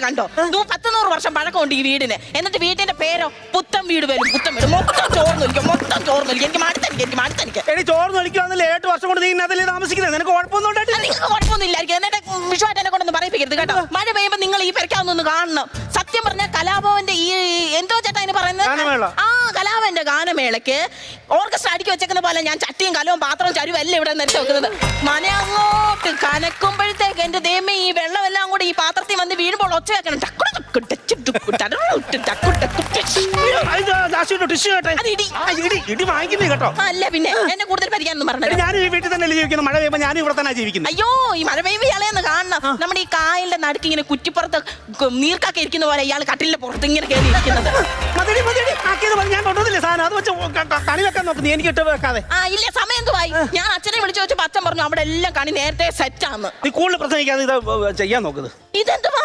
കണ്ടോ 100 വർഷം പഴക്കമുണ്ട് ഈ വീടിന്. എന്നിട്ട് വീട്ടിന്റെ പേരോ പുത്തൻ വീട് വരും, പുത്തൻ വീട്. മൊത്തം ചോർന്നൊലിക്കും. എനിക്ക് മടുത്തെനിക്ക്. എടി ചോർന്ന് ഒലിക്കാന്നല്ലേ 8 വർഷം കൊണ്ട് നീ ഇന്നതല്ലേ താമസിക്കുന്നത്? നിനക്ക് കുഴപ്പമൊന്നും ഉണ്ടായിട്ടില്ല? നിങ്ങൾക്ക് കുഴപ്പമൊന്നും ഇല്ലായിരിക്കും. എന്നിട്ട് വിഷുവായിട്ട് എന്നെ കൊണ്ടൊന്ന് പറയിപ്പിക്കരുത് കേട്ടോ. മഴ പെയ്യുമ്പോൾ നിങ്ങൾ ഈ പെരക്കാവുന്നൊന്ന് കാണണം. സത്യം പറഞ്ഞ കലാഭവന്റെ ഈ എന്തോ ചേട്ടാ അതിന് പറയുന്നത്, ആ കലാഭവന്റെ ഗാനമേളക്ക് ഓർക്കസ്ട്ര അടുക്കി വെച്ചേക്കുന്ന പോലെ ഞാൻ ചട്ടിയും കലവും പാത്രവും ചരുവും എല്ലാം ഇവിടെ നിരത്തി വെക്കുന്നത്. മന അങ്ങോട്ട് കനക്കുമ്പോഴത്തേക്ക് എന്റെ ദൈവമേ ഈ വെള്ളമെല്ലാം കൂടി ഈ പാത്രത്തിൽ വന്ന് വീഴുമ്പോൾ ഒച്ച വെക്കണം. അല്ല പിന്നെ എന്നെ കൂടുതൽ പരിക്കാനൊന്നും പറഞ്ഞു. ഞാൻ ഈ വീട്ടിൽ തന്നെ ജീവിക്കുന്നു. മഴ പെയ്യുമ്പോൾ ഞാൻ ഇവിടെ തന്നെ ജീവിക്കുന്നു. അയ്യോ ഈ മഴ പെയ്യുമ്പോൾ ഇയാളെന്ന് കാണണം. നമ്മുടെ ഈ കായലിന്റെ നടുക്ക് ഇങ്ങനെ കുറ്റിപ്പുറത്ത് നീർക്കാക്കി ഇരിക്കുന്ന പോലെ ഇയാൾ കട്ടിലിന്റെ പുറത്ത് ഇങ്ങനെ കയറി ഇരിക്കുന്നത്. ഞാൻ കൊണ്ടുവന്നില്ലേ സാധനം, അത് വെച്ച് കണി വെക്കാൻ നോക്കുന്നു. എനിക്ക് ഇട്ട് വെക്കാതെ. ഇല്ല സമയം എന്തുവായി? ഞാൻ അച്ഛനെ വിളിച്ചു വെച്ചപ്പോ അച്ഛൻ പറഞ്ഞു അവിടെ എല്ലാം കണി നേരത്തെ സെറ്റാന്ന്. നീ കൂടുതൽ പ്രസംഗിക്കാതെ ഇത് ചെയ്യാൻ നോക്കുന്നത്. ഇതെന്തുവാ?